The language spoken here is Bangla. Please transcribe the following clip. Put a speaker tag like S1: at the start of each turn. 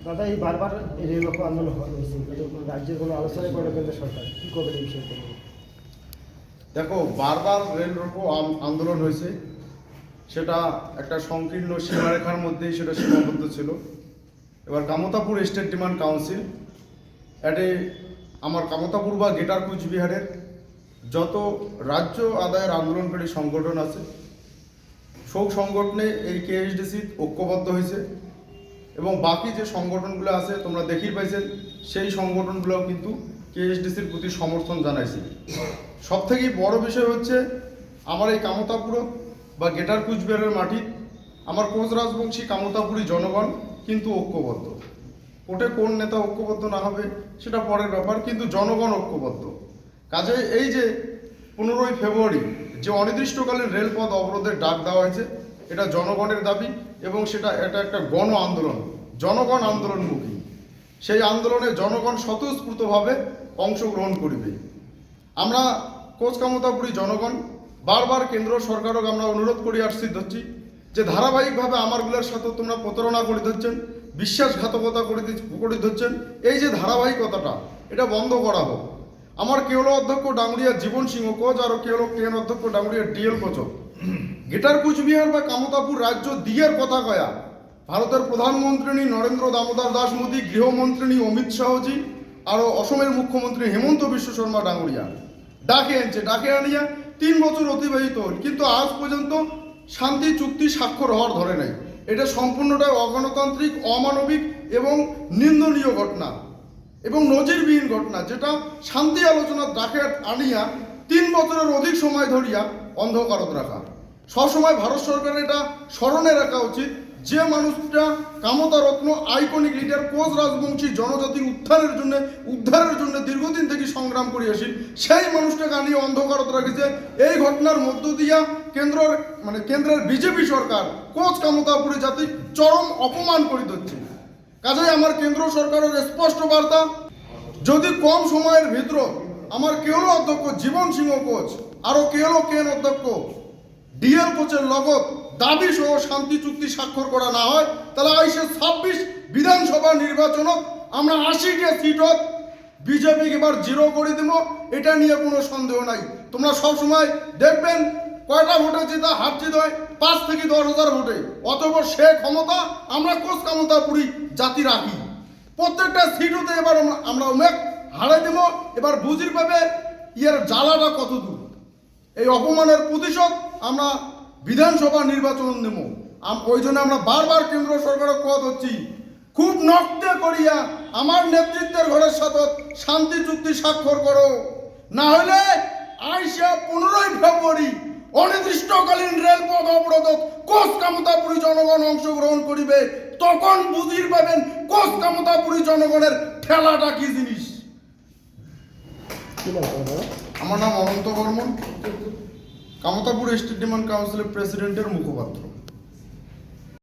S1: দাদা এই বারবার রেল রোকো আন্দোলন হয়েছে, রাজ্যের কোনো আলোচনায় করে কেন্দ্র সরকার কী করবে এই বিষয়টা?
S2: দেখো, বারবার রেল রোকো আন্দোলন হয়েছে, সেটা একটা সংকীর্ণ সীমারেখার মধ্যেই সেটা সীমাবদ্ধ ছিল। এবার কামতাপুর স্টেট ডিমান্ড কাউন্সিল আমার কামতাপুর বা গ্রেটার কুচবিহারের যত রাজ্য আদায়ের আন্দোলনকারী সংগঠন আছে সব সংগঠনে এই কেএসডিসি ঐক্যবদ্ধ হয়েছে এবং বাকি যে সংগঠনগুলো আছে তোমরা দেখেই পাইছেন, সেই সংগঠনগুলোও কিন্তু কেএসডিসির প্রতি সমর্থন জানাইছে। সব থেকে বড় বিষয় হচ্ছে আমার এই কামতাপুর বা গ্রেটার কুচবিহারের মাটি আমার কোচ রাজবংশী কামতাপুরী জনগণ কিন্তু ঐক্যবদ্ধ। ওটা কোন নেতা ঐক্যবদ্ধ না হবে সেটা পরের ব্যাপার, কিন্তু জনগণ ঐক্যবদ্ধ। কাজে এই যে 15ই ফেব্রুয়ারি যে অনির্দিষ্টকালীন রেলপথ অবরোধের ডাক দেওয়া হয়েছে, এটা জনগণের দাবি এবং এটা একটা গণ আন্দোলন, জনগণ আন্দোলনমুখী। সেই আন্দোলনে জনগণ স্বতঃস্ফূর্তভাবে অংশগ্রহণ করবে। আমরা কোচ কামতাপুরী জনগণ বারবার কেন্দ্র সরকারকে আমরা অনুরোধ করি আসছি ধরছি যে ধারাবাহিকভাবে আমারগুলোর সাথে তোমরা প্রতারণা করে ধরছেন, বিশ্বাসঘাতকতা করে ধরছেন, এই যে ধারাবাহিকতাটা এটা বন্ধ করা হোক। আমার কেওলো অধ্যক্ষ ডাঙ্গুরিয়া জীবন সিংহ কোচ আর কেওলো কেন অধ্যক্ষ ডাঙ্গুরিয়া ডিএল কোচ গ্রেটার কুচবিহার বা কামতাপুর রাজ্য দিয়ের কথা কয়া ভারতের প্রধানমন্ত্রী নরেন্দ্র দামোদর দাস মোদী, গৃহমন্ত্রী অমিত শাহজি আর অসমের মুখ্যমন্ত্রী হেমন্ত বিশ্ব শর্মা ডাঙ্গুরিয়া ডাকে আনিয়া 3 বছর অতিবাহিত হল, কিন্তু আজ পর্যন্ত শান্তি চুক্তি স্বাক্ষর হওয়ার ধরে নাই। এটা সম্পূর্ণটাই অগণতান্ত্রিক, অমানবিক এবং নিন্দনীয় ঘটনা এবং নজিরবিহীন ঘটনা, যেটা শান্তি আলোচনার ডাকে আনিয়া 3 বছরের অধিক সময় ধরিয়া অন্ধকারত রাখা। সবসময় ভারত সরকারের এটা স্মরণে রাখা উচিত যে মানুষটা কামতারত্ন আইকনিক লিডার কোচ রাজবংশী জনজাতির উদ্ধারের জন্য দীর্ঘদিন থেকে সংগ্রাম করে আসি, সেই মানুষটাকে আনিয়ে অন্ধকারত রাখেছে। এই ঘটনার মধ্য দিয়া কেন্দ্রের বিজেপি সরকার কোচ কামতাপুরী জাতি চরম অপমান করে দিচ্ছে। কাজেই আমার কেন্দ্র সরকারের স্পষ্ট বার্তা, যদি কম সময়ের ভিতর আমার কেওলো অধ্যক্ষ জীবন সিংহ কোচ আরও কেওলো কেন অধ্যক্ষ ডিএল কোচের লগত দাবি সহ শান্তি চুক্তি স্বাক্ষর করা না হয়, তাহলে 26 বিধানসভা নির্বাচনত আমরা 80টা সিটত বিজেপিকে এবার 0 করে দেব, এটা নিয়ে কোনো সন্দেহ নাই। তোমরা সবসময় দেখবেন কয়টা ভোটে জেতা হার জিত হয় 5 থেকে 10,000 ভোটে, অতঃপর সে ক্ষমতা আমরা কোচ কামতাপুরী জাতি রাখি। প্রত্যেকটা সিটতে এবার আমরা অনেক হারাই দেব। এবার বুঝির পাবে ইয়ের জ্বালাটা কত দূর। এই অপমানের প্রতিশোধ আমরা বিধানসভা নির্বাচন নেব। ওই জন্য আমরা বারবার কেন্দ্র সরকারের কথা হচ্ছি, খুব নক্তে করিয়া আমার নেতৃত্বের ঘরের সাথে শান্তি চুক্তি স্বাক্ষর করো, না হলে 15ই ফেব্রুয়ারি অনির্দিষ্টকালীন রেলপথ অবরোধ কোচ কামতাপুরী জনগণ অংশগ্রহণ করিবে। তখন বুঝির পাবেন কোচ কামতাপুরী জনগণের ঠেলাটা কি জিনিস। আমার নাম অনন্ত বর্মন, কামতাপুর স্টেট ডিমান্ড কাউন্সিলের প্রেসিডেন্টের মুখপাত্র।